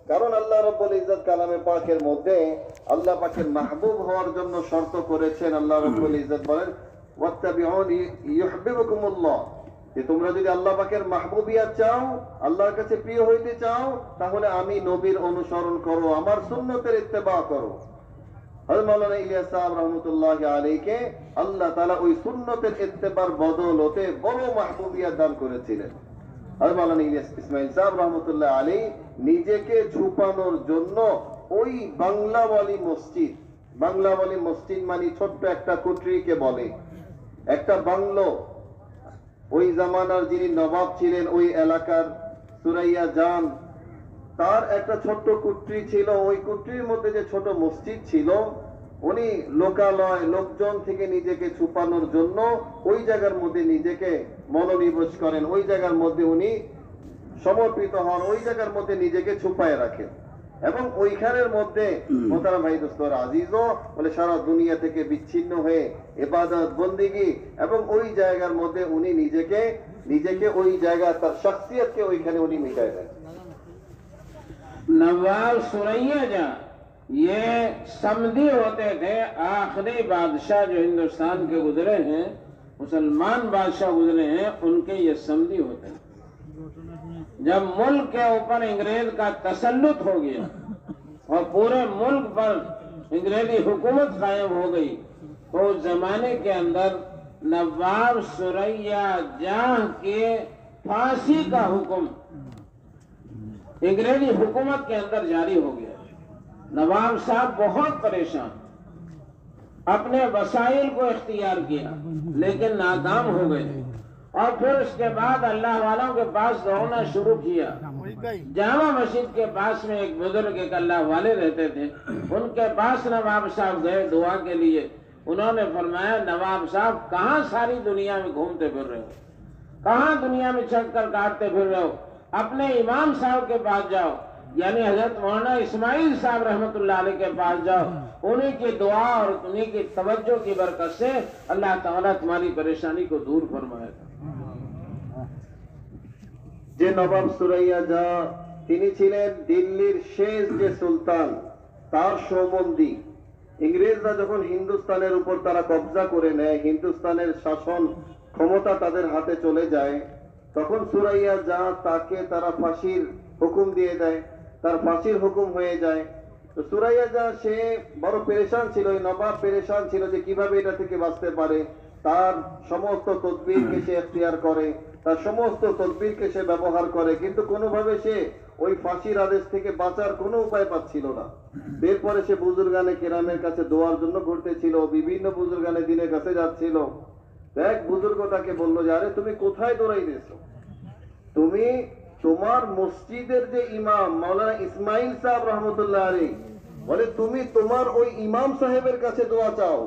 কারণ আল্লাহ রাব্বুল ইজ্জত কালামে পাকের মধ্যে আল্লাহ পাকের মাহবুব হওয়ার জন্য শর্ত করেছেন। আল্লাহ রাব্বুল ইজ্জত বলেন ওয়াত্তাবিউনি ইউহিব্বুকুমুল্লাহ, যে তোমরা যদি আল্লাহ পাকের মাহবুবিয়াত চাও, আল্লাহর কাছে প্রিয় হইতে চাও, তাহলে আমি নবীর অনুসরণ করো, আমার সুন্নতের ইত্তেবা করো। হযরত মাওলানা ইলিয়াস সাহেব রাহমাতুল্লাহি আলাইহিকে আল্লাহ তাআলা ওই সুন্নতের ইত্তেবার বদৌলতে বড় মাহবুবিয়াত দান করেছিলেন। হযরত মাওলানা ইলিয়াস ইসমাইল সাহেব রাহমাতুল্লাহি আলাইহি নিজেকে ছুপানোর জন্য ওই বাংলাওয়ালি মসজিদ মানে ছোট্ট একটা কুটরিকে বলে, একটা বাংলো, ওই জামানার যিনি নবাব ছিলেন ওই এলাকার সুরাইয়া জান, তার একটা ছোট্ট কুটরি ছিল। ওই কুটরির মধ্যে যে ছোট মসজিদ ছিল, উনি লোকালয় লোকজন থেকে নিজেকে ছুপানোর জন্য ওই জায়গার মধ্যে নিজেকে মনোনিবেশ করেন, ওই জায়গার মধ্যে উনি সমর্পিত হন, ওই জায়গার মধ্যে নিজেকে ছুপায় রাখেন। এবং ওইখানের মধ্যে মোহতারাম ভাই দোস্তর আজিজও বলে সারা দুনিয়া থেকে বিচ্ছিন্ন হয়ে ইবাদত বন্দেগী, এবং ওই জায়গার মধ্যে উনি নিজেকে ওই জায়গা তার শখসিয়তকে ওইখানে উনি মিটায় দেন। नवाब सुरैया जहाँ ये समधी होते थे, आखिरी बादशाह जो हिंदुस्तान के गुजरे हैं, मुसलमान बादशाह गुजरे हैं, उनके ये समधी होते हैं। जब मुल्क के ऊपर अंग्रेज का तसल्लुत हो गया और पूरे मुल्क पर अंग्रेजी हुकूमत कायम हो गई, तो उस जमाने के अंदर नवाब सुरैया जहाँ के फांसी का हुक्म अंग्रेजी हुकूमत के अंदर जारी हो गया। नवाब साहब बहुत परेशान, अपने वसाइल को इख्तियार किया लेकिन नाकाम हो गए, और फिर उसके बाद अल्लाह वालों के पास दौड़ना शुरू किया। जामा मस्जिद के पास में एक बुजुर्ग एक अल्लाह वाले रहते थे, उनके पास नवाब साहब गए दुआ के लिए। उन्होंने फरमाया, नवाब साहब कहाँ सारी दुनिया में घूमते फिर रहे हो, कहाँ दुनिया में चक्कर काटते फिर रहे हो, अपने इमाम साहब के पास जाओ, यानी हजरत मौलाना इस्माइल साहब रहमतुल्लाह अलैह के पास जाओ। उन्हीं की दुआ और उन्हीं की तवज्जो की बरकत से अल्लाह ताला तुम्हारी परेशानी को दूर फरमाएगा। যে নবাব সুরাইয়া জা, তিনি ছিলেন দিল্লির শেষ যে সুলতান, তার সৌমন্দি। ইংরেজরা যখন হিন্দুস্তানের উপর তারা কবজা করে নেয়, হিন্দুস্তানের শাসন ক্ষমতা তাদের হাতে চলে যায়, তখন সুরাইয়া জা তাকে তারা ফাঁসির হুকুম দিয়ে দেয়, তার ফাঁসির হুকুম হয়ে যায়। তো সুরাইয়া জা সে বড় পেরেশান ছিল, ওই নবাব পেরেশান ছিল যে কিভাবে এটা থেকে বাঁচতে পারে। তার সমস্ত তদবিরকে সে এখতিয়ার করে, তার সমস্ত তদবিরকে সে ব্যবহার করে, কিন্তু কোনোভাবে সে ওই ফাঁসির আদেশ থেকে বাঁচার কোনো উপায় পাচ্ছিল না। এরপরে সে বুজুর্গানে কেরামের কাছে দোয়ার জন্য ঘুরতেছিল, বিভিন্ন বুজুর্গানে দিনের কাছে যাচ্ছিল। এক বুজুর্গ তাকে বললো যে আরে তুমি কোথায় দৌড়াইতেছ, তুমি তোমার মসজিদের যে ইমাম মাওলানা ইসমাইল সাহেব রহমতুল্লাহ আলাইহি বলে তুমি তোমার ওই ইমাম সাহেবের কাছে দোয়া চাও,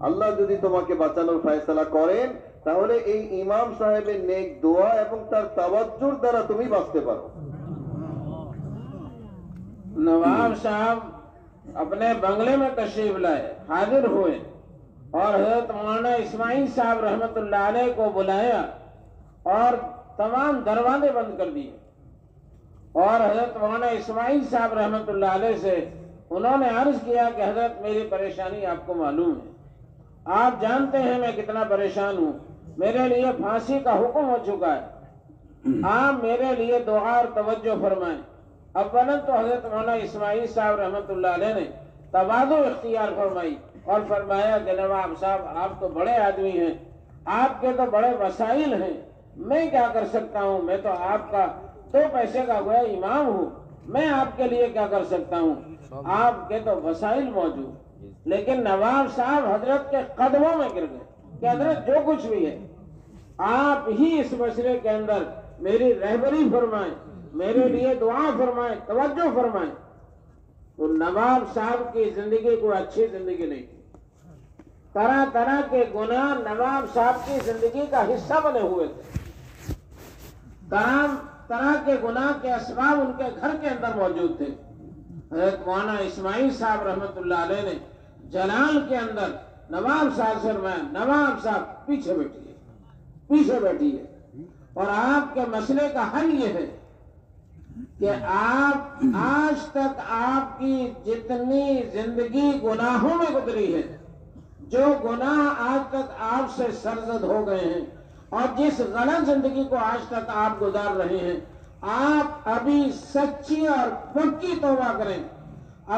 আল্লাহ যদি তোমাকে বাঁচানোর ফয়সালা করেন তাহলে এই ইমাম সাহেবের নেক দোয়া এবং তার তাওয়াজ্জুর দ্বারা তুমি বাঁচতে পারো। नवाब साहब अपने बंगले में तशरीफ लाए, हाजिर हुए और हजरत मौलाना इस्माइल साहब रहमतुल्लाह अलैह को बुलाया और तमाम दरवाजे बंद कर दिए। और हजरत मौलाना इस्माइल साहब रहमतुल्लाह अलैह से उन्होंने अर्ज किया कि हजरत मेरी परेशानी आपको मालूम है, आप जानते हैं मैं कितना परेशान हूँ, मेरे लिए फांसी का हुक्म हो चुका है, आप मेरे लिए दुआ और तवज्जो फरमाएं। अव्वलन तो हजरत मौलाना इस्माइल साहब रहमतुल्लाह अलैह ने तवाज़ु इख्तियार फरमाई और फरमाया कि नवाब साहब आप तो बड़े आदमी हैं, आपके तो बड़े वसाइल हैं, मैं क्या कर सकता हूँ, मैं तो आपका 2 पैसे का गोया इमाम हूँ, मैं आपके लिए क्या कर सकता हूँ, आपके तो वसाइल मौजूद। लेकिन नवाब साहब हजरत के कदमों में गिर गए कि हजरत जो कुछ भी है आप ही इस मसले के अंदर मेरी रहबरी फरमाएं, मेरे लिए दुआ फरमाएं, तवज्जो फरमाएं। तो नवाब साहब की जिंदगी कोई अच्छी जिंदगी नहीं थी, तरह तरह के गुनाह नवाब साहब की जिंदगी का हिस्सा बने हुए थे, तरह तरह के गुनाह के असबाब उनके घर के अंदर मौजूद थे। हजरत मौलाना इस्माइल साहब रहमतुल्लाह अलैह ने जलाल के अंदर नवाब साहब से फरमाया, नवाब साहब पीछे बैठिए और आपके मसले का हल ये है कि आप आज तक आपकी जितनी जिंदगी गुनाहों में गुजरी है, जो गुनाह आज तक आपसे सरजद हो गए हैं और जिस गलत जिंदगी को आज तक आप गुजार रहे हैं, आप अभी सच्ची और पक्की तौबा करें,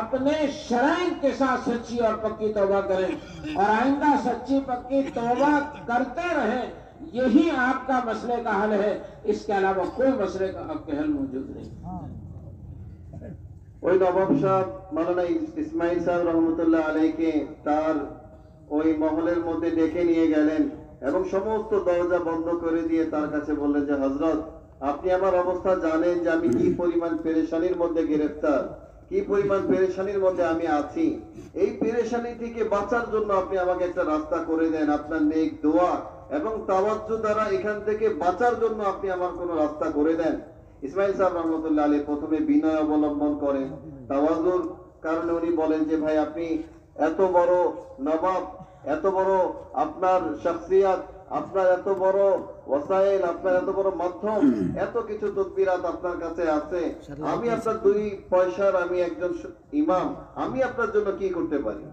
अपने शराइत के साथ सच्ची और पक्की तौबा करें और आइंदा सच्ची पक्की तौबा करते रहें। यही आपका मसले का हल है, इसके अलावा कोई मसले का आपके हल मौजूद नहीं। ওই নবাব সাহেব মাওলানা ইসমাইল সাহেব রহমতুল্লাহ আলাইকে তার ওই মহলের মধ্যে ডেকে নিয়ে গেলেন এবং সমস্ত দরজা বন্ধ করে দিয়ে তার কাছে বললেন যে হযরত, আপনি আমার অবস্থা জানেন যে আমি কি পরিমাণ পেরেশানির মধ্যে গ্রেফতার, কি পরিমাণ পেরেশানির মধ্যে আমি আছি। এই পেরেশানি থেকে বাঁচার জন্য আপনি আমাকে একটা রাস্তা করে দেন, আপনার নেক দোয়া এবং তাওয়াজ্জু দ্বারা এখান থেকে বাঁচার জন্য আপনি আমার কোনো রাস্তা করে দেন। ইসমাইল সাহেব রহমতুল্লাহ আলাইহি প্রথমে বিনয় অবলম্বন করেন, তাওয়াজুর কারণে উনি বলেন যে ভাই, আপনি এত বড় নবাব, এত বড় আপনার শখসিয়াত, আপনার এত বড় ওয়াসাইল, আপনার এত বড় মাধ্যম, এত কিছু তদবিরাত আপনার কাছে আছে, আমি আপনার 2 পয়সার আমি একজন ইমাম, আমি আপনার জন্য কি করতে পারি।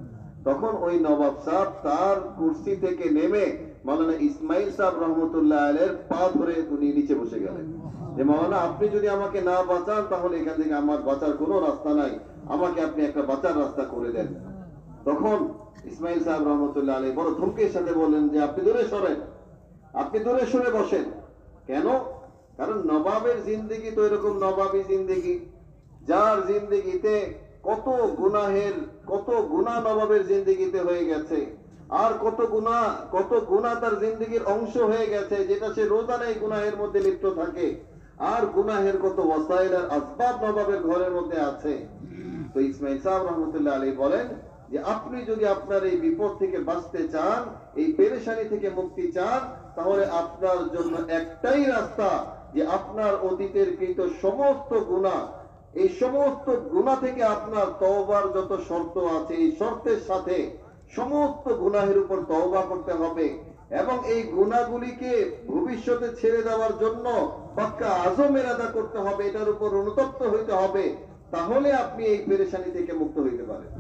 তখন ওই নবাব সাহেব তার কুরসি থেকে নেমে মাওলানা ইসমাইল সাহেব রহমতুল্লাহ আলাইহির পা ধরে উনি নিচে বসে গেলেন যে মাওলানা, আপনি যদি আমাকে না বাঁচান তাহলে এখান থেকে আমার বাঁচার কোনো রাস্তা নাই, আমাকে আপনি একটা বাঁচার রাস্তা করে দেন। তখন ইসমাইল সাহেব রহমতুল্লাহ আলাইহি বড় ধমকের সাথে বলেন যে আপনি দূরে সরেন, আপনি দূরে সরে বসেন। কেন? কারণ নবাবের জিন্দেগি তো এরকম নবাবী জিন্দেগি, যার জিন্দেগিতে কত গুনাহ নবাবের জিন্দেগিতে হয়ে গেছে, আর কত গুনাহ তার জিন্দেগির অংশ হয়ে গেছে, যেটা সে রোজানা এই গুনাহের মধ্যে লিপ্ত থাকে, আর গুনাহের কত ওয়াসাইল আর আসবাব নবাবের ঘরের মধ্যে আছে। তো ইসমাইল সাহেব রহমতুল্লাহ আলাইহি বলেন যে আপনি যদি আপনার এই বিপদ থেকে বাঁচতে চান, এই পেরেশানি থেকে মুক্তি চান, তাহলে আপনার জন্য একটাই রাস্তা যে আপনার অতীতের কৃত সমস্ত গুনাহ, এই সমস্ত গুনাহ থেকে আপনার তওবার যত শর্ত আছে, এই শর্তের সাথে সমস্ত গুনাহের উপর তওবা করতে হবে এবং এই গুনাহগুলিকে ভবিষ্যতে ছেড়ে দেওয়ার জন্য পাক্কা আজম ইরাদা করতে হবে, এটার উপর অনুতপ্ত হইতে হবে, তাহলে আপনি এই পেরেশানি থেকে মুক্ত হইতে পারেন।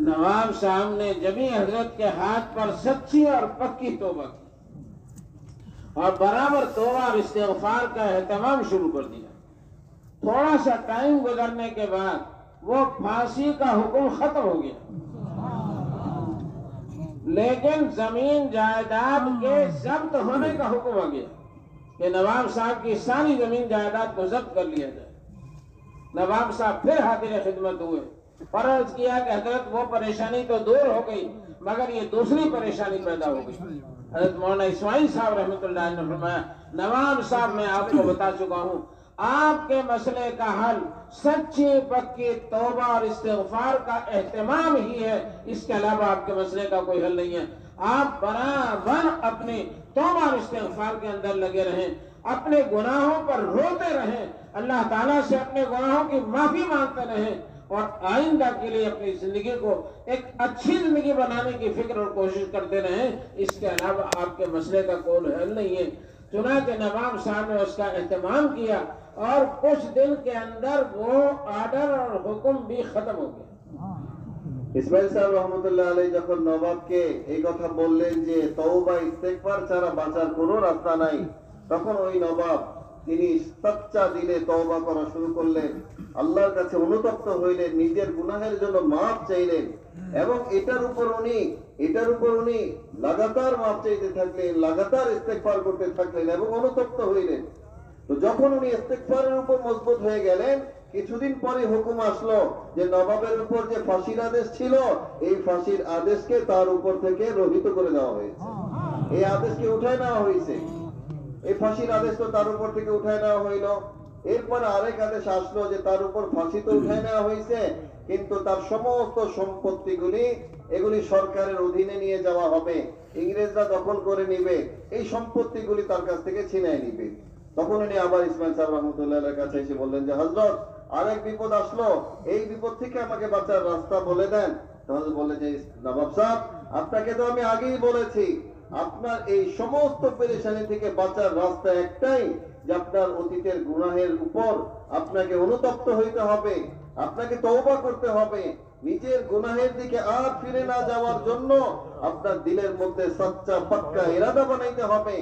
नवाब साहब ने जब ही हजरत के हाथ पर सच्ची और पक्की तौबा की और बराबर तौबा और इस्तिग़फ़ार का एहतमाम शुरू कर दिया, थोड़ा सा टाइम गुजरने के बाद वो फांसी का हुक्म खत्म हो गया, लेकिन जमीन जायदाद के जब्त होने का हुक्म आ गया कि नवाब साहब की सारी जमीन जायदाद को जब्त कर लिया जाए। नवाब साहब फिर हाजिर खिदमत हुए और अर्ज किया कि हजरत वो परेशानी तो दूर हो गई, मगर ये दूसरी परेशानी पैदा हो गई। हजरत मौलाना इस्माइल साहब रहमतुल्लाह अलैह ने फरमाया, नवाब साहब मैं आपको बता चुका हूँ, आपके मसले का हल सच्ची पक्की तौबा और इस्तिग़फ़ार का एहतमाम ही है, इसके अलावा आपके मसले का कोई हल नहीं है। आप बराबर अपने तौबा और इस्तिग़फ़ार के अंदर लगे रहें, अपने गुनाहों पर रोते रहें, अल्लाह ताला से अपने गुनाहों की माफी मांगते रहें और आइंदा के लिए अपनी जिंदगी को एक अच्छी जिंदगी बनाने की फिक्र और कोशिश करते रहें, इसके अलावा आपके मसले का कोई हल नहीं है। चुनांचे नवाब साहब ने उसका एहतमाम किया और कुछ दिन के अंदर वो आर्डर और हुक्म भी खत्म हो गया। ইসমাইল সাহেব রহমতুল্লাহ আলাইহি যখন নবাবকে এই কথা বললেন যে তওবা ইস্তেগফার ছাড়া বাঁচার কোনো রাস্তা নাই, তখন ওই নবাব তিনি সচ্চা দিলে তওবা করা শুরু করলেন, আল্লাহর কাছে অনুতপ্ত হইলেন, নিজের গুনাহের জন্য মাফ চাইলেন এবং এটার উপর উনি লাগাতার মাফ চাইতে থাকলেন, লাগাতার ইস্তেগফার করতে থাকলেন এবং অনুতপ্ত হইলেন। তো যখন উনি ইস্তেগফারের উপর মজবুত হয়ে গেলেন, কিছুদিন পরে হুকুম আসলো যে নবাবের উপর যে ফাঁসির আদেশ ছিল, এই ফাঁসির আদেশকে তার উপর থেকে রহিত করে দেওয়া হয়েছে, এই আদেশকে উঠায় নেওয়া হয়েছে। এই ফাঁসির আদেশ তো তার উপর থেকে উঠায় নেওয়া হইল। এরপরে আরেক আদেশ আসলো যে তার উপর ফাঁসি তো উঠায় নেওয়া হয়েছে, কিন্তু তার সমস্ত সম্পত্তিগুলি এগুলি সরকারের অধীনে নিয়ে যাওয়া হবে, ইংরেজরা দখল করে নিবে, এই সম্পত্তিগুলি তার কাছ থেকে ছিনিয়ে নিবে। তখন উনি আবার ইসমাইল সাহেব রহমতুল্লাহর কাছে এসে বললেন যে হযরত, আরেক বিপদ আসলো, এই বিপদ থেকে আমাকে বাঁচার রাস্তা বলে দেন। তাহলে বললেন যে নবাব সাহেব, আপনাকে তো আমি আগেই বলেছি, আপনার এই সমস্ত পেরেশানি থেকে বাঁচার রাস্তা একটাই যে আপনার অতীতের গুনাহের উপর আপনাকে অনুতপ্ত হইতে হবে, আপনাকে তওবা করতে হবে, নিজের গুনাহের দিকে আর ফিরে না যাওয়ার জন্য আপনার দিলের মধ্যে সচ্চা পাক্কা ইরাদা বানাইতে হবে,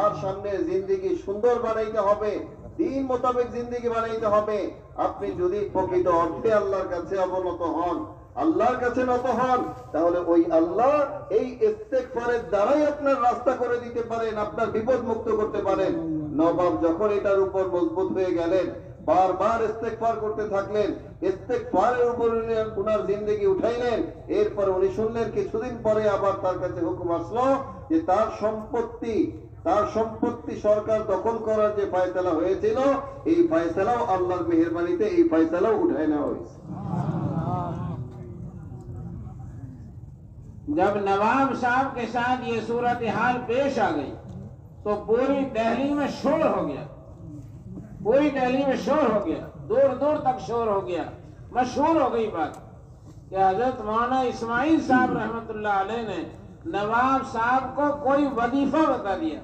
আর সামনের জিন্দেগি সুন্দর বানাইতে হবে, দিন মোতাবেক জিন্দেগি বানাইতে হবে। আপনি যদি প্রকৃত অর্থে আল্লাহর কাছে অবনত হন, আল্লাহর কাছে নত হন, তাহলে ওই আল্লাহ এই ইস্তেগফারের দ্বারাই আপনার রাস্তা করে দিতে পারেন, আপনার বিপদ মুক্ত করতে পারেন। নবাব যখন এটার উপর মজবুত হয়ে গেলেন, বারবার ইস্তেগফার করতে থাকলেন, ইস্তেগফারের উপর উনার জিন্দেগি উঠাইলেন। এরপর উনি শুনলেন কিছুদিন পরে আবার তার কাছে হুকুম আসলো যে তার সম্পত্তি সরকার দখল করার যে ফয়সালা হয়েছিল, এই ফয়সালাও আল্লাহর মেহেরবানিতে এই ফয়সালাও উঠাই নেওয়া হয়েছে। जब नवाब साहब के साथ ये सूरत हाल पेश आ गई तो पूरी दिल्ली में शोर हो गया, पूरी दिल्ली में शोर हो गया, दूर दूर तक शोर हो गया, मशहूर हो गई बात कि हजरत मौलाना इस्माइल साहब रहमतुल्लाह अलैह ने नवाब साहब को कोई वजीफा बता दिया,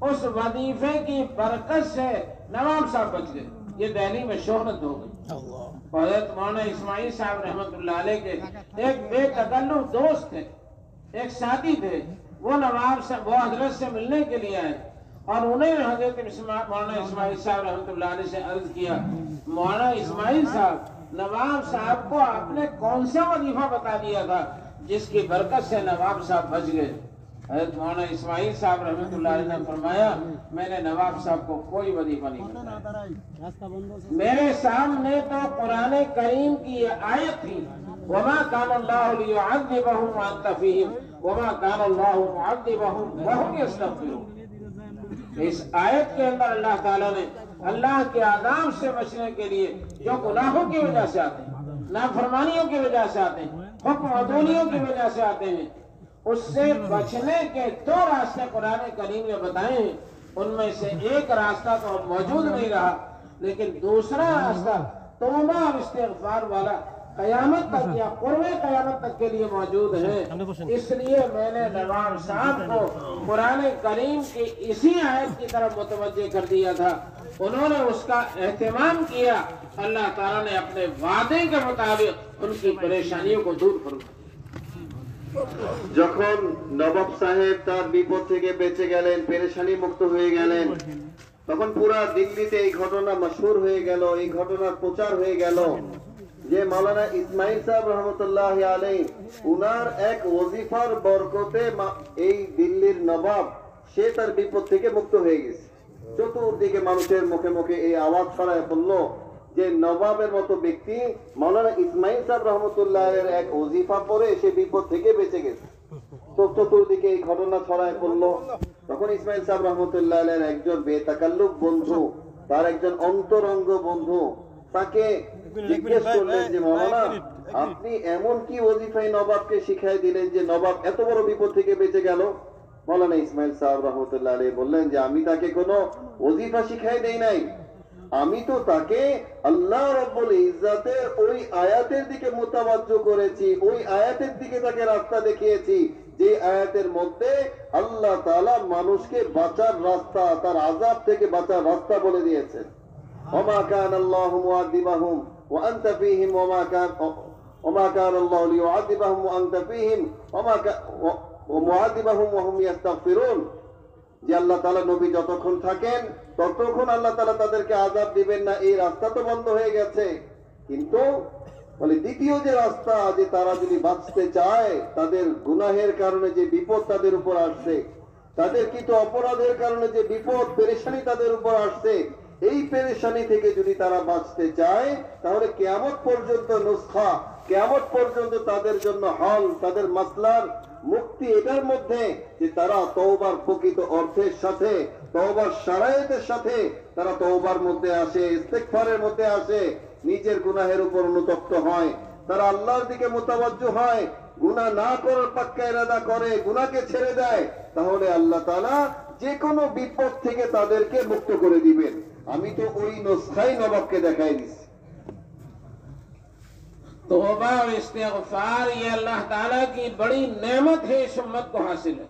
उस वजीफे की बरकत से नवाब साहब बच गए। ये दिल्ली में शोहरत हो गई। हजरत मौलाना इस्माइल साहब रहमतुल्लाह अलैह के एक बेतकल्लुफ दोस्त थे, एक साथी थे, वो नवाब से वो हजरत से मिलने के लिए आए और उन्हें हजरत मौलाना इस्माइल साहब रहमतुल्लाह अलैह से अर्ज किया, मौलाना इस्माइल साहब, नवाब साहब को आपने कौन सा वजीफा बता दिया था जिसकी बरकत से नवाब साहब बच गए? हजरत मौलाना इस्माइल साहब रहमतुल्लाह अलैह ने फरमाया, मैंने नवाब साहब को कोई वजीफा नहीं बताया, मेरे सामने तो कुरान करीम की ये आयत थी, वमा कानल्लाहु लियुअज़्ज़िबहुम व अंत फ़ीहिम वमा कानल्लाहु मुअज़्ज़िबहुम व हुम यस्तग़फ़िरून। इस आयत के अंदर अल्लाह ताला ने अल्लाह के आज़ाब से बचने के लिए जो गुनाहों की वजह से आते हैं, नाफरमानियों की वजह से आते हैं, हुक्म अदूलियों की वजह से आते हैं, उससे बचने के दो रास्ते कुरान करीम ने बताए हैं। उनमें से एक रास्ता तो अब मौजूद नहीं रहा, लेकिन दूसरा रास्ता तौबा और इस्तिग़फ़ार वाला कयामत तक या क़ुर्बे कयामत तक के लिए मौजूद है। इसलिए मैंने नवाब साहब को कुरान करीम की इसी आयत की तरफ मुतवज्जे कर दिया था, उन्होंने उसका एहतमाम किया, अल्लाह ताला ने अपने वादे के मुताबिक उनकी परेशानियों को दूर फरमाया। যখন নবাব সাহেব তার বিপদ থেকে বেঁচে গেলেন, পেরেশানি মুক্ত হয়ে গেলেন, তখন পুরা দিল্লিতে এই ঘটনা মশহুর হয়ে গেল, এই ঘটনার প্রচার হয়ে গেল যে মাওলানা ইসমাইল সাহেব রহমতুল্লাহ আলাইহি উনার এক ওজিফার বরকতে এই দিল্লির নবাব সে তার বিপদ থেকে মুক্ত হয়ে গেছে। চতুর্দিকে মানুষের মুখে মুখে এই আওয়াজ ছড়ায় পড়লো যে নবাবের মতো ব্যক্তি মাওলানা ইসমাইল সাহেব রহমতুল্লাহ এর এক ওজিফা পড়ে সে বিপদ থেকে বেঁচে গেছে। তো চতুর্দিকে এই ঘটনা ছড়ায় পড়লো। তখন ইসমাইল সাহেব রহমতুল্লাহ এর একজন বেতাকাল্লুফ বন্ধু, তার একজন অন্তরঙ্গ বন্ধু তাকে জিজ্ঞেস করলেন যে মাওলানা, আপনি এমন কি ওজিফাই নবাবকে শিখাই দিলেন যে নবাব এত বড় বিপদ থেকে বেঁচে গেল? মাওলানা ইসমাইল সাহেব রহমতুল্লাহ আলাইহি বললেন যে আমি তাকে কোনো ওজিফা শিখাই দেই নাই, আমি তো তাকে আল্লাহ রাব্বুল ইজ্জাতের ওই আয়াতের দিকে মুতাওয়াজ্জো করেছি, ওই আয়াতের দিকে তাকে রাস্তা দেখিয়েছি যে আয়াতের মধ্যে আল্লাহ তাআলা মানুষকে বাঁচার রাস্তা, তার আযাব থেকে বাঁচার রাস্তা বলে দিয়েছেন। ওমা কানাল্লাহু মুআযিবাহুম ওয়া আনতা ফীহিম ওমা কানাল্লাহু লিউআযিবাহুম ওয়া আনতা ফীহিম ওয়া মুআযিবাহুম ওয়া হুম ইস্তাগফিরুন। যে আল্লাহ তাআলা নবী যতক্ষণ থাকেন ততক্ষণ আল্লাহ তাআলা তাদেরকে আযাব দিবেন না, এই রাস্তা তো বন্ধ হয়ে গেছে। কিন্তু বলে দ্বিতীয় যে রাস্তা, যে তারা যদি বাঁচতে চায়, তাদের গুনাহের কারণে যে বিপদ তাদের উপর আসছে, তাদের কৃত অপরাধের কারণে যে বিপদ পেরেশানি তাদের উপর আসছে, এই পেরেশানি থেকে যদি তারা বাঁচতে চায় তাহলে কিয়ামত পর্যন্ত নুসখা, কিয়ামত পর্যন্ত তাদের জন্য হল, তাদের মাসলার মুক্তি এটার মধ্যে যে তারা তওবার প্রকৃত অর্থের সাথে, তওবার শারায়েতের সাথে তারা তওবার মধ্যে আসে, ইস্তেগফারের মধ্যে আসে, নিজের গুনাহের উপর অনুতপ্ত হয়, তারা আল্লাহর দিকে মুতাওয়াজ্জো হয়, গুনাহ না করার পাক্কা ইরাদা করে, গুনাহকে ছেড়ে দেয়, তাহলে আল্লাহ তাআলা যে কোনো বিপদ থেকে তাদেরকে মুক্ত করে দিবেন। আমি তো ওই নুসখাই নবাবকে দেখাই দিছি। तौबा और इस्तिग़फ़ार ये अल्लाह ताला की बड़ी नेमत है, इस उम्मत को हासिल है।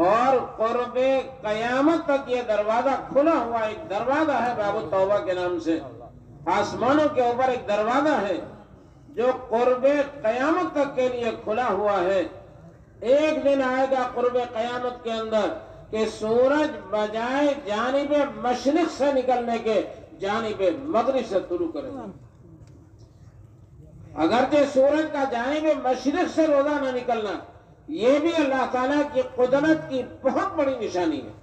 और क़ुर्ब क़यामत तक ये दरवाजा खुला हुआ एक दरवाजा है बाबु तौबा के नाम से। आसमानों के ऊपर एक दरवाजा है जो क़ुर्ब क़यामत तक के लिए खुला हुआ है। एक दिन आएगा क़ुर्ब क़यामत के अंदर कि सूरज बजाय जानिब मशरिक़ से निकलने के जानिब मगरिब से तुलू करेगा। अगरचे सूरज का जानिब मशरिक़ से रोजा न निकलना ये भी अल्लाह ताला की कुदरत की बहुत बड़ी निशानी है।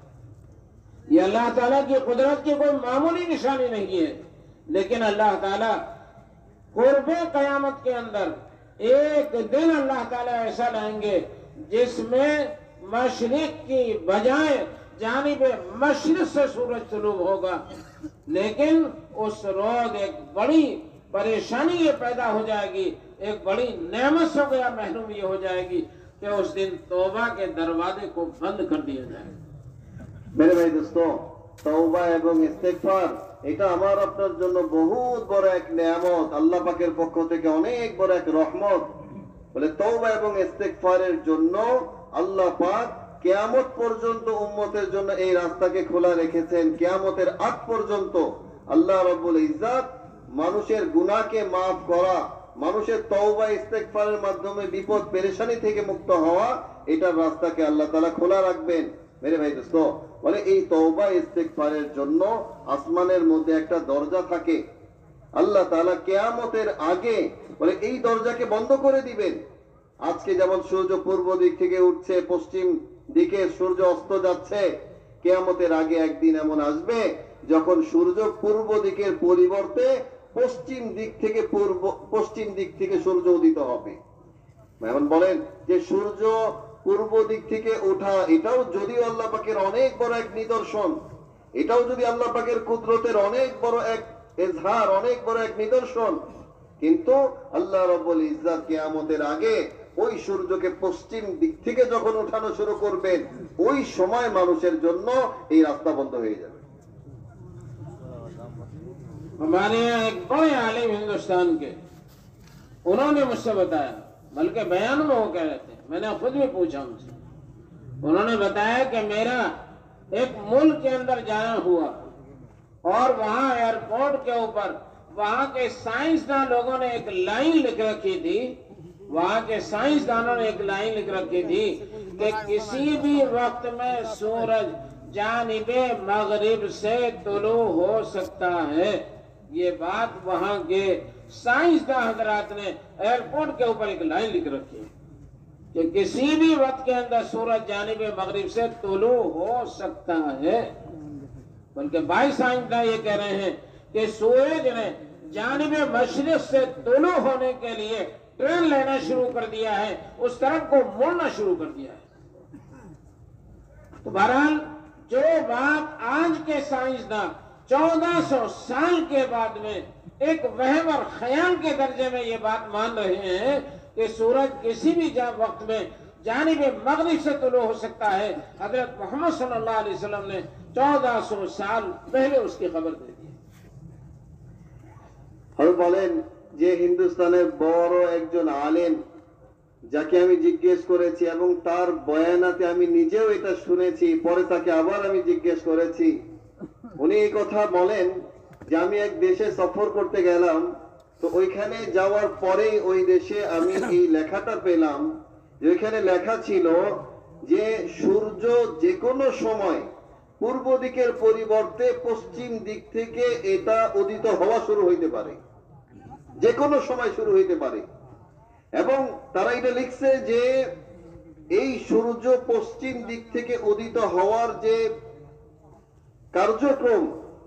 ये अल्लाह ताला की कुदरत की कोई मामूली निशानी नहीं है। लेकिन अल्लाह ताला क़ुर्ब क़यामत के अंदर एक दिन अल्लाह ताला ऐसा लाएंगे जिसमें मशरिक़ की बजाय जानिब मशरिक़ से सूरज तुलू होगा। लेकिन उस रोज एक बड़ी परेशानी ये पैदा हो जाएगी, एक बड़ी नेमत से गया महरूम ये हो जाएगी कि उस दिन तौबा के दरवाजे को बंद कर दिया जाएगा। मेरे भाई दोस्तों, তওবা এবং ইস্তেগফার এটা আমার আপনার জন্য বহুত বড় এক নিয়ামত, আল্লাহ পাকের পক্ষ থেকে অনেক বড় এক রহমত। বলে তওবা এবং ইস্তেগফারের জন্য আল্লাহ পাক কিয়ামত পর্যন্ত উম্মতের জন্য এই রাস্তাকে খোলা রেখেছেন। কিয়ামতের আগ পর্যন্ত আল্লাহ রাব্বুল ইজ্জত মানুষের গুনাহকে মাফ করা, মানুষের তওবা ইস্তেগফারের মাধ্যমে বিপদ পেরেশানি থেকে মুক্ত হওয়া, এটার রাস্তাকে আল্লাহ তাআলা খোলা রাখবেন। মেরে ভাই দোস্ত, বলে এই তওবা ইস্তেগফারের জন্য আসমানের মধ্যে একটা দরজা থাকে। আল্লাহ তাআলা কিয়ামতের আগে বলে এই দরজাকে বন্ধ করে দিবেন। আজকে যেমন সূর্য পূর্ব দিক থেকে উঠছে, পশ্চিম দিকে সূর্য অস্ত যাচ্ছে, কিয়ামতের আগে একদিন এমন আসবে যখন সূর্য পূর্ব দিকের পরিবর্তে পশ্চিম দিক থেকে সূর্য উদিত হবে। এখন বলেন যে সূর্য পূর্ব দিক থেকে ওঠা এটাও যদিও আল্লাহ পাকের অনেক বড় এক নিদর্শন, এটাও যদি আল্লাহ পাকের কুদরতের অনেক বড় এক ইজহার, অনেক বড় এক নিদর্শন, কিন্তু আল্লাহ রাব্বুল ইজ্জত কিয়ামতের আগে ওই সূর্যকে পশ্চিম দিক থেকে যখন ওঠানো শুরু করবেন, ওই সময় মানুষের জন্য এই রাস্তা বন্ধ হয়ে যাবে। हमारे यहाँ एक बड़े आलिम हिंदुस्तान के, उन्होंने मुझसे बताया, बल्कि बयान में वो कह रहे थे, मैंने खुद भी पूछा उनसे, उन्होंने बताया कि मेरा एक मुल्क के अंदर जाना हुआ और वहाँ एयरपोर्ट के ऊपर वहाँ के साइंसदान लोगों ने एक लाइन लिख रखी थी, वहाँ के साइंसदानों ने एक लाइन लिख रखी थी कि किसी भी वक्त में सूरज जानिबे मगरिब से तुलू हो सकता है। ये बात वहाँ के साइंसदान हजरात ने एयरपोर्ट के ऊपर एक लाइन लिख रखी है कि किसी भी वक्त के अंदर सूरज जानिबे मगरिब से तुलू हो सकता है। बल्कि भाई साइंसदान ये कह रहे हैं कि सूरज ने जानिबे मशरिक़ से तुलू होने के लिए ट्रेन लेना शुरू कर दिया है, उस तरफ को मुड़ना शुरू कर दिया है। तो बहरहाल जो बात आज के साइंसदान 1400 साल के बाद में एक वहम और ख्याल के दर्जे में ये बात मान रहे हैं कि सूरज किसी भी वक्त में जानिब मगरिब से तुलू हो सकता है, हजरत मोहम्मद सल्लल्लाहु अलैहि वसल्लम ने 1400 साल पहले उसकी खबर दे दी। আর বলেন যে হিন্দুস্তানের বড় একজন আলেম যাকে আমি জিজ্ঞেস করেছি এবং তার বয়ানাতে আমি নিজেও এটা শুনেছি, পরে তাকে আবার আমি জিজ্ঞেস করেছি, উনি এই কথা বলেন যে আমি এক দেশে সফর করতে গেলাম, তো ওইখানে যাওয়ার পরেই ওই দেশে আমি এই লেখাটা পেলাম যে ওইখানে লেখা ছিল যে সূর্য যে কোনো সময় পূর্ব দিকের পরিবর্তে পশ্চিম দিক থেকে এটা উদিত হওয়া শুরু হইতে পারে, যে কোনো সময় শুরু হইতে পারে। এবং তারা এটা লিখছে যে এই সূর্য পশ্চিম দিক থেকে উদিত হওয়ার যে কার্যক্রম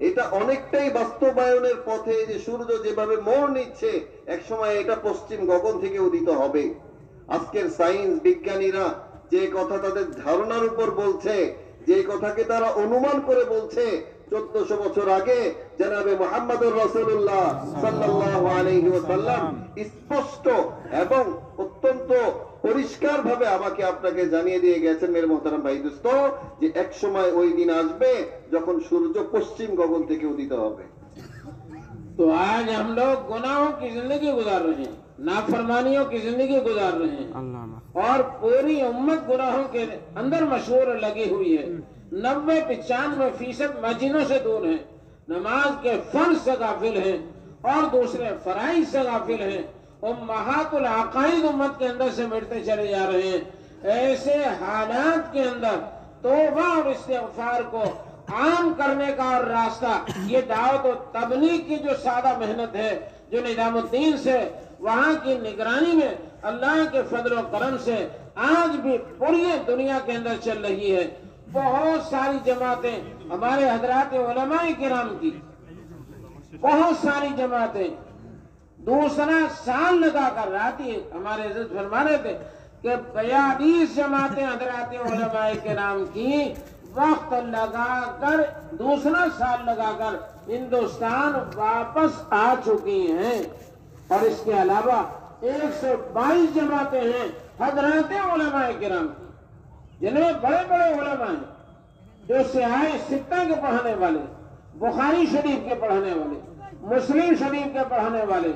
এটা অনেকটাই বাস্তবায়নের পথে, যে সূর্য যেভাবে মোড় নিচ্ছে এক সময় এটা পশ্চিম গগন থেকে উদিত হবে। আজকের সায়েন্স বিজ্ঞানীরা যে কথা তাদের ধারণার উপর বলছে, যে কথাকে তারা অনুমান করে বলছে, 1400 বছর আগে জনাবে মুহাম্মদুর রাসূলুল্লাহ সাল্লাল্লাহু আলাইহি ওয়াসাল্লাম স্পষ্ট এবং অত্যন্ত পরিষ্কার ভাবে আমাকে আপনাকে জানিয়ে দিয়ে গেছেন মেরে মোহতারাম ভাই দোস্ত, যে এক সময় ওই দিন আসবে যখন সূর্য পশ্চিম গগন থেকে উদিত হবে। तो आज हम लोग गुनाहों की जिंदगी गुजार रहे हैं, नाफरमानियों की जिंदगी गुजार रहे हैं और पूरी उम्मत गुनाहों के अंदर मशहूर लगी हुई है। 90-95% मस्जिदों से दूर है, नमाज के फर्ज से गाफिल हैं और दूसरे फराइज से गाफिल हैं। उम्महातुल अकाइद उम्मत के अंदर से मिटते चले जा रहे हैं। ऐसे हालात के अंदर तौबा और इस्तिग़फ़ार को आम करने का और रास्ता, ये दावत और तबलीग की जो सादा मेहनत है, जो निज़ामुद्दीन से वहाँ की निगरानी में अल्लाह के फजल और करम से आज भी पूरी दुनिया के अंदर चल रही है। बहुत सारी जमातें हमारे हजरात उलमाए किराम की, बहुत सारी जमातें दूसरा साल लगाकर, रात ही हमारे इज्जत फरमा रहे थे कि 42 जमातें हजरात उलमाए किराम की वक्त लगाकर, दूसरा साल लगाकर हिंदुस्तान वापस आ चुकी हैं। और इसके अलावा 122 जमातें हैं हजरात उलमाए किराम की, जिनमें बड़े बड़े उलमा हैं, जो सिहाए सित्ता के पढ़ाने वाले, बुखारी शरीफ के पढ़ाने वाले, मुस्लिम शरीफ के पढ़ाने वाले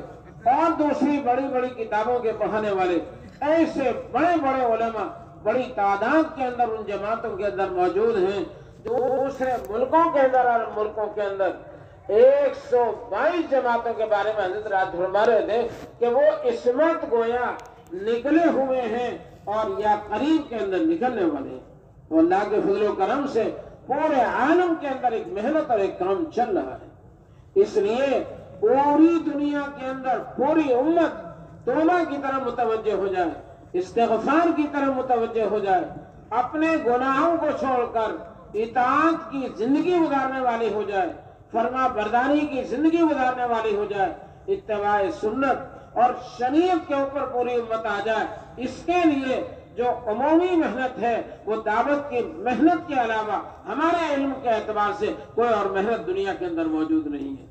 और दूसरी बड़ी बड़ी किताबों के पढ़ाने वाले, ऐसे बड़े बड़े उलमा बड़ी तादाद के अंदर उन जमातों के अंदर मौजूद हैं। दूसरे मुल्कों के अंदर और मुल्कों के अंदर 122 जमातों के बारे में हज़रत रात फरमा रहे थे कि वो इस वक्त गोया निकले हुए हैं और या करीब के अंदर निकलने वाले हैं। तो अल्लाह के फजल करम से पूरे आलम के अंदर एक मेहनत और एक काम चल रहा है। इसलिए पूरी दुनिया के अंदर पूरी उम्मत तौबा की तरफ मुतवज्जे हो जाए, इस्तिग़फ़ार की तरफ मुतवज्जे हो जाए, अपने गुनाहों को छोड़कर इताअत की जिंदगी गुजारने वाली हो जाए, फरमा बरदारी की जिंदगी गुजारने वाली हो जाए, इत्तिबाए सुन्नत और शरीयत के ऊपर पूरी उम्मत आ जाए। इसके लिए जो अमूमी मेहनत है वो दावत की मेहनत के अलावा हमारे इल्म के एतबार से कोई और मेहनत दुनिया के अंदर मौजूद नहीं है।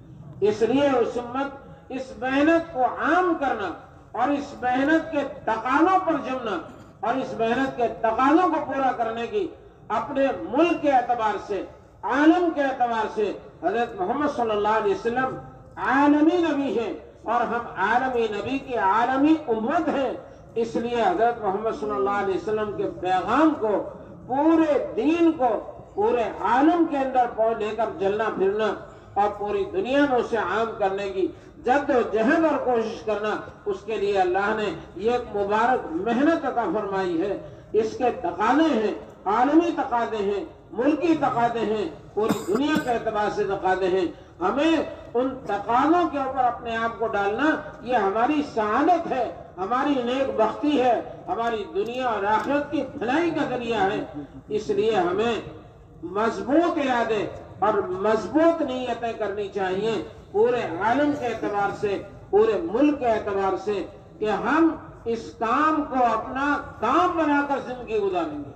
इसलिए उस उम्मत इस मेहनत को आम करना और इस मेहनत के तकाज़ों पर जमना और इस मेहनत के तकाज़ों को पूरा करने की अपने मुल्क के एतबार से, आलम के एतबार से हजरत मोहम्मद सल्लल्लाहु अलैहि वसल्लम आलमी नबी हैं और हम आलमी नबी की आलमी उम्मत हैं। इसलिए हजरत मोहम्मद सल्लल्लाहु अलैहि वसल्लम के पैगाम को, पूरे दीन को पूरे आलम के अंदर लेकर चलना फिरना और पूरी दुनिया में उसे आम करने की जद्दोजहद और कोशिश करना, उसके लिए अल्लाह ने ये एक मुबारक मेहनत अता फरमाई है। इसके तकाज़े हैं, आलमी तकाज़े हैं, मुल्की तकाज़े हैं, पूरी दुनिया के एतबार से तकाज़े हैं। हमें उन तकाज़ों के ऊपर अपने आप को डालना, ये हमारी सआदत है, हमारी नेक बख्ती है, हमारी दुनिया और आखिरत की भलाई का जरिया है। इसलिए हमें मजबूत इरादे और मजबूत नीयतें करनी चाहिए पूरे आलम के एतबार से, पूरे मुल्क के एतबार से, कि हम इस काम को अपना काम बनाकर जिंदगी गुजारेंगे।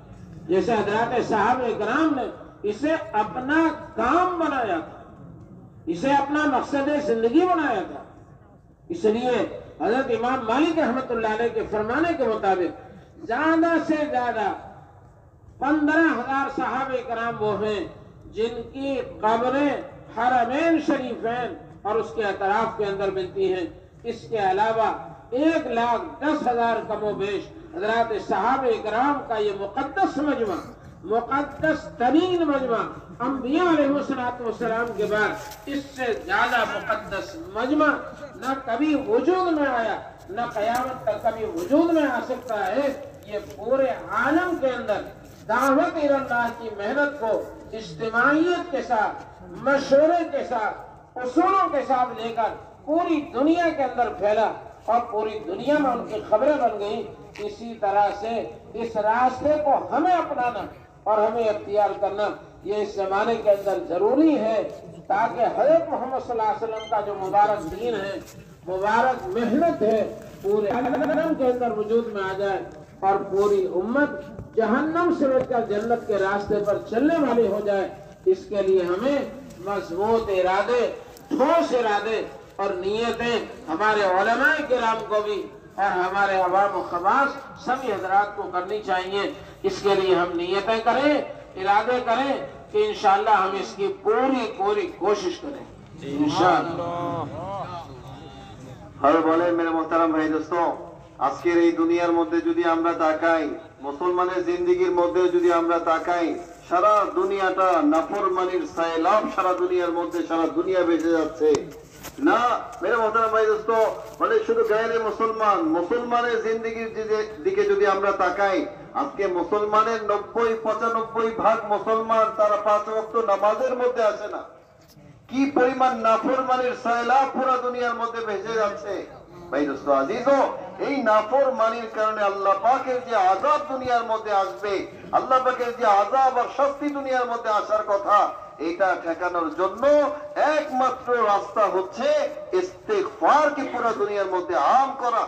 जैसे हजरात साहब इकराम ने इसे अपना काम बनाया था, इसे अपना मकसद जिंदगी बनाया था। इसलिए हजरत इमाम मालिक रहमतुल्लाह अलैह के फरमाने के मुताबिक ज्यादा से ज्यादा 15,000 सहाबे इकराम वो हैं जिनकी कब्रें हरमैन शरीफैन और उसके अतराफ के अंदर मिलती हैं। इसके अलावा 1,10,000 कमोबेश हजरात सहाबे इकराम का ये मुकद्दस मजमा, मुकद्दस तरीन मजमा, अंबिया अलैहिस्सलाम के बाद इससे ज्यादा मुकद्दस मजमा न कभी वजूद में आया, न कयामत तक कभी वजूद में आ सकता है। ये पूरे आलम के अंदर दावत इल्लाह की मेहनत को इज्तिमाइयत के साथ, मशवरे के साथ, उसूलों के साथ लेकर पूरी दुनिया के अंदर फैला और पूरी दुनिया में उनकी खबरें बन गई। इसी तरह से इस रास्ते को हमें अपनाना और हमें अख्तियार करना ये इस जमाने के अंदर जरूरी है, ताकि हज़रत मोहम्मद सल्लल्लाहु अलैहि वसल्लम का जो मुबारक दीन है, मुबारक मेहनत है, पूरे आलम के अंदर वजूद में आ जाए और पूरी उम्मत जहन्नम से बचकर जन्नत के रास्ते पर चलने वाली हो जाए। इसके लिए हमें मजबूत इरादे, ठोस इरादे और नियतें हमारे उलमाए किराम को भी और हमारे अवाम व खवास सभी हजरात को करनी चाहिए। इसके लिए हम नियतें करें, इरादे करें कि इंशाअल्लाह हम इसकी पूरी कोशिश करें इंशाअल्लाह। আর বলেন মেরে মোহতারাম ভাই দোস্ত, আজকের এই দুনিয়ার মধ্যে যদি আমরা তাকাই, মুসলমানের জিন্দেগির মধ্যে যদি আমরা তাকাই, সারা দুনিয়াটা নাফরমানির সাইলাব, সারা দুনিয়ার মধ্যে সারা দুনিয়া বেঁচে যাচ্ছে না মেরে মোহতারাম ভাই দোস্ত। মানে শুধু গায়ে মুসলমান, মুসলমানের জিন্দেগির দিকে যদি আমরা তাকাই, আজকে মুসলমানের 90-95 ভাগ মুসলমান তারা 5 ওয়াক্ত নামাজের মধ্যে আসে না। কি পরিমাণ নাফরমানির সাইলাব পুরো দুনিয়ার মধ্যে ভেসে যাচ্ছে ভাই দোস্ত আজিজ। এই নাফরমানির কারণে আল্লাহ পাকের যে আযাব দুনিয়ার মধ্যে আসবে, আল্লাহ পাকের যে আযাব আর শাস্তি দুনিয়ার মধ্যে আসার কথা, এটা ঠেকানোর জন্য একমাত্র রাস্তা হচ্ছে ইস্তিগফারকে পুরো দুনিয়ার মধ্যে আম করা,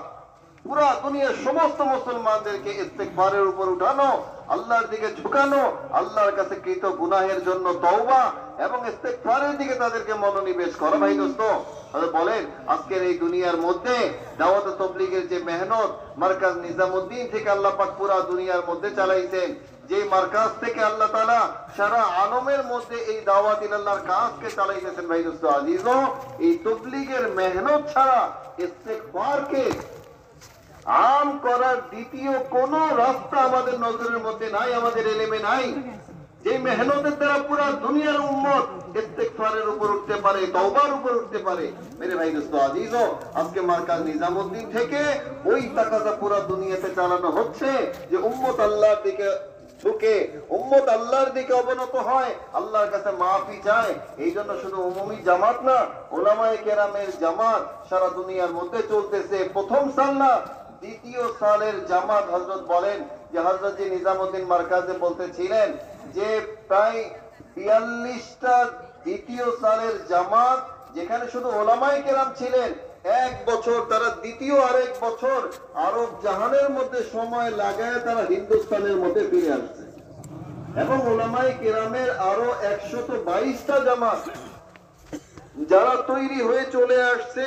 পুরা দুনিয়ার সমস্ত মুসলমানদেরকে ইস্তিগফারের উপর উঠানো, আল্লাহর দিকে ঝুঁকানো, আল্লাহর কাছে কৃত গুনাহের জন্য তওবা এবং ইস্তিগফারের দিকে তাদেরকে মনোনিবেশ করা ভাই দোস্ত। বলেন আজকের এই দুনিয়ার মধ্যে দাওয়াত ও তাবলীগের যে মেহনত মার্কাজ নিজামউদ্দিন থেকে আল্লাহ পাক পুরা দুনিয়ার মধ্যে চালাইছেন, যে মার্কাজ থেকে আল্লাহ তাআলা সারা আলমের মধ্যে এই দাওয়াত ইলাল্লাহর কাজকে চালাইতেছেন ভাই দোস্ত আজিজ। এই তাবলীগের মেহনত ছাড়া ইস্তিগফারকে আম করার দ্বিতীয় কোন রাস্তা আমাদের নজরের মধ্যে নাই, আমাদের এলেমে নাই। যে মেহনতের দ্বারা পুরা দুনিয়ার উম্মত ইস্তিগফারের উপর উঠতে পারে, তওবার উপর উঠতে পারে মেরে ভাই দোস্ত আজিজ। আজকে মার্কাজ নিজামউদ্দিন থেকে ওই তাকাজা পুরা দুনিয়াতে চালানো হচ্ছে যে উম্মত আল্লাহর দিকে ঝুঁকে, উম্মত আল্লাহর দিকে অবনত হয়, আল্লাহর কাছে মাফি চায়। এই জন্য শুধু উমুমি জামাত না, উলামায়ে কেরামের জামাত সারা দুনিয়ার মধ্যে চলতেছে। প্রথম সাল না, দ্বিতীয় সালের জামাত। হযরত বলেন যে হযরত জি নিজামউদ্দিন মার্কাজে বলতেছিলেন যে প্রায় 42টা দ্বিতীয় সালের জামাত, যেখানে শুধু উলামায়ে কেরাম ছিলেন, এক বছর তারা দ্বিতীয় আরেক বছর আরব জাহানের মধ্যে সময় লাগায় তারা হিন্দুস্তানের মধ্যে ফিরে আসছে। এবং উলামায়ে কেরামের আরো 122টা জামাত যারা তৈরি হয়ে চলে আসছে,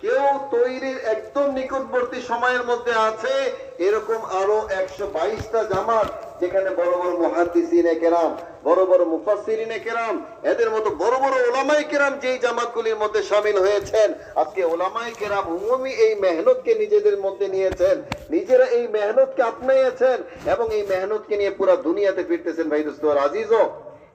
কেউ তৈরির একদম নিকটবর্তী সময়ের মধ্যে আছে, এরকম আরো 122টা জামাত, যেখানে বড় বড় মুহাদ্দিসিনে কেরাম, বড় বড় মুফাসসিরিনে কেরাম, এদের মতো বড় বড় উলামায়ে কেরাম যেই জামাতগুলির মধ্যে শামিল হয়েছেন। আজকে উলামায়ে কেরাম উমুমি এই মেহনতকে নিজেদের মধ্যে নিয়েছেন, নিজেরা এই মেহনতকে আপনাইয়েছেন এবং এই মেহনতকে নিয়ে পুরো দুনিয়াতে ফিরতেছেন ভাই দোস্ত আর আজিজ।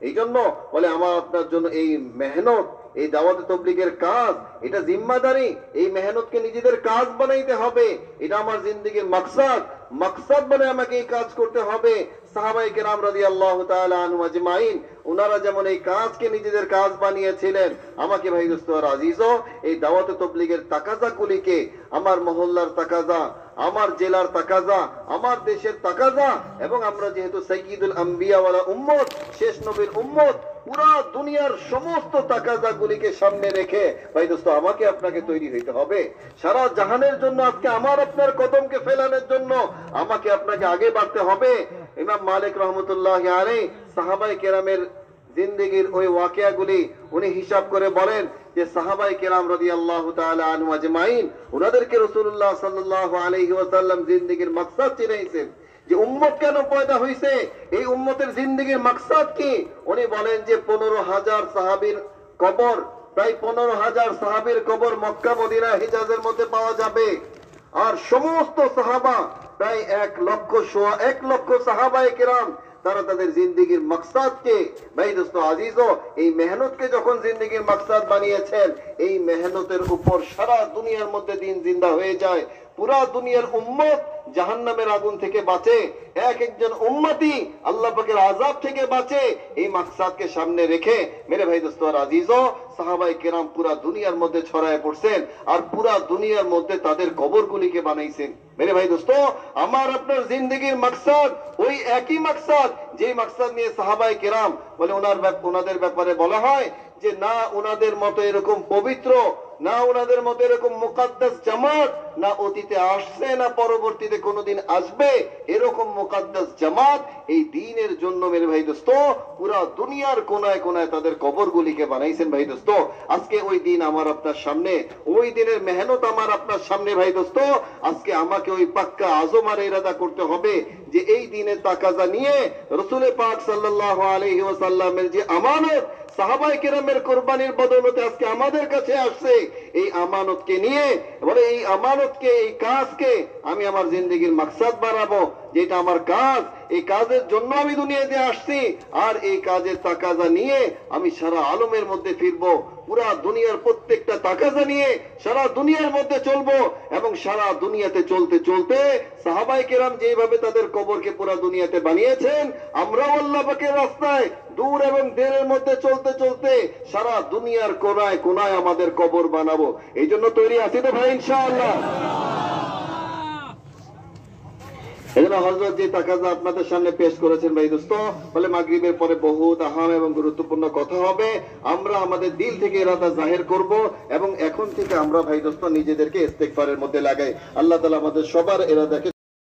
এই জন্য বলে আমার আপনার জন্য এই মেহনত, এই দাওয়াত তাবলীগের কাজ, এটা জিম্মাদারি। এই মেহনতকে নিজেদের কাজ বানাইতে হবে, এটা আমার জিন্দেগির মাকসাদ, মাকসাদ বলে আমাকে এই কাজ করতে হবে। সাহাবায়ে কেরাম রাদিয়াল্লাহু তাআলা আনহুম আজমাইন, ওনারা যেমন এই কাজকে নিজেদের কাজ বানিয়েছিলেন, আমাকে ভাই দোস্ত আর আজিজ এই দাওয়াত তাবলীগের তাকাজাগুলিকে, আমার মহল্লার তাকাজা, আমার জেলার তাকাজা, আমার দেশের তাকাজা, এবং আমরা যেহেতু সাইয়্যিদুল আম্বিয়া ওয়ালা উম্মত, শেষ নবীর উম্মত, পুরা দুনিয়ার সমস্ত তাকাজাগুলিকে সামনে রেখে ভাই দোস্ত আমাকে আপনাকে তৈরি হইতে হবে। সারা জাহানের জন্য আজকে আমার আপনার কদমকে ফেলানোর জন্য আমাকে আপনাকে আগে বাড়তে হবে। ইমাম মালিক রাহমাতুল্লাহি আলাইহি সাহাবায়ে কেরামের জিন্দেগির ওই ওয়াকিয়াগুলি উনি হিসাব করে বলেন যে সাহাবায়ে কেরাম রাদিয়াল্লাহু তাআলা আনহুম আজমাইন, ওনাদেরকে রাসূলুল্লাহ সাল্লাল্লাহু আলাইহি ওয়াসাল্লাম জিন্দেগির মাকসাদ চিনাইছেন যে উম্মত কেন পয়দা হইছে, এই উম্মতের জিন্দেগির মাকসাদ কি। উনি বলেন যে 15,000 সাহাবীর কবর, প্রায় 15,000 সাহাবীর কবর মক্কা মদিনা হিজাজের মধ্যে পাওয়া যাবে। আর সমস্ত সাহাবা প্রায় 1,00,000 সাহাবায়ে কেরাম, তারা তাদের জিন্দেগির মাকসাদকে ভাই দোস্ত আজিজ এই মেহনতকে যখন জিন্দেগির মাকসাদ বানিয়েছেন, এই মেহনতের উপর সারা দুনিয়ার মধ্যে দিন জিন্দা হয়ে যায়। পুরা দুনিয়ার উম্মত জাহান্নামের আগুন থেকে বাঁচে, এক একজন উম্মতি আল্লাহ পাকের আযাব থেকে বাঁচে, এই মাকসাদকে সামনে রেখে মেরে ভাই দোস্ত আর আজিজ সাহাবায়ে কেরাম পুরা দুনিয়ার মধ্যে ছড়ায় পড়ছেন আর পুরা দুনিয়ার মধ্যে তাদের কবরগুলিকে বানাইছেন। মেরে ভাই দোস্ত আমার আপনার জিন্দেগির মাকসাদ ওই একই মাকসাদ, যেই মাকসাদ নিয়ে সাহাবায়ে কেরাম বলে ওনাদের ব্যাপারে বলা হয় যে না ওনাদের মতো এরকম পবিত্র, না ওনাদের মতো এরকম মুকাদ্দাস জামাত না অতীতে আসছে না পরবর্তীতে কোনোদিন আসবে, এরকম মুকাদ্দাস জামাত এই দ্বীনের জন্য মেরে ভাই দোস্ত পুরা দুনিয়ার কোনায় কোনায় তাদের কবরগুলিকে বানাইছেন ভাই দোস্ত। আজকে ওই দিন আমার আপনার সামনে, ওই দিনের মেহনত আমার আপনার সামনে ভাই দোস্ত। আজকে আমাকে ওই পাক্কা আজম আর ইরাদা করতে হবে যে এই দিনের তাকাজা নিয়ে রাসূল পাক সাল্লাল্লাহু আলাইহি ওয়াসাল্লামের যে আমানত, সাহাবায়ে কেরামের কোরবানির বদৌলতে আজকে আমাদের কাছে আসছে। এই আমানতকে নিয়ে বলে এই আমানতকে, এই কাজকে আমি আমার জিন্দেগির মাকসাদ বানাবো, যেটা আমার কাজ, এই কাজের জন্য আমি দুনিয়াতে আসছি। আর এই কাজের তাকাজা নিয়ে আমি সারা আলমের মধ্যে ফিরবো, পুরা দুনিয়ার প্রত্যেকটা তাকাজা নিয়ে সারা দুনিয়ার মধ্যে চলবো। এবং সারা দুনিয়াতে চলতে চলতে সাহাবায়ে কেরাম যেভাবে তাদের কবরকে পুরা দুনিয়াতে বানিয়েছেন, আমরাও আল্লাহ পাকের রাস্তায় দূর এবং দেরের মধ্যে চলতে চলতে সারা দুনিয়ার কোনায় কোনায় আমাদের কবর বানাবো। এই জন্য তৈরি আছি তো ভাই ইনশাআল্লাহ? এজন্য হযরত যে তাকাজা আপনাদের সামনে পেশ করেছেন ভাই দোস্ত, বলে মাগরিবের পরে বহুত আহাম এবং গুরুত্বপূর্ণ কথা হবে। আমরা আমাদের দিল থেকে ইরাদা জাহির করব এবং এখন থেকে আমরা ভাই দোস্ত নিজেদেরকে ইস্তেগফারের মধ্যে লাগাই। আল্লাহ তাআলা আমাদের সবার ইরাদাকে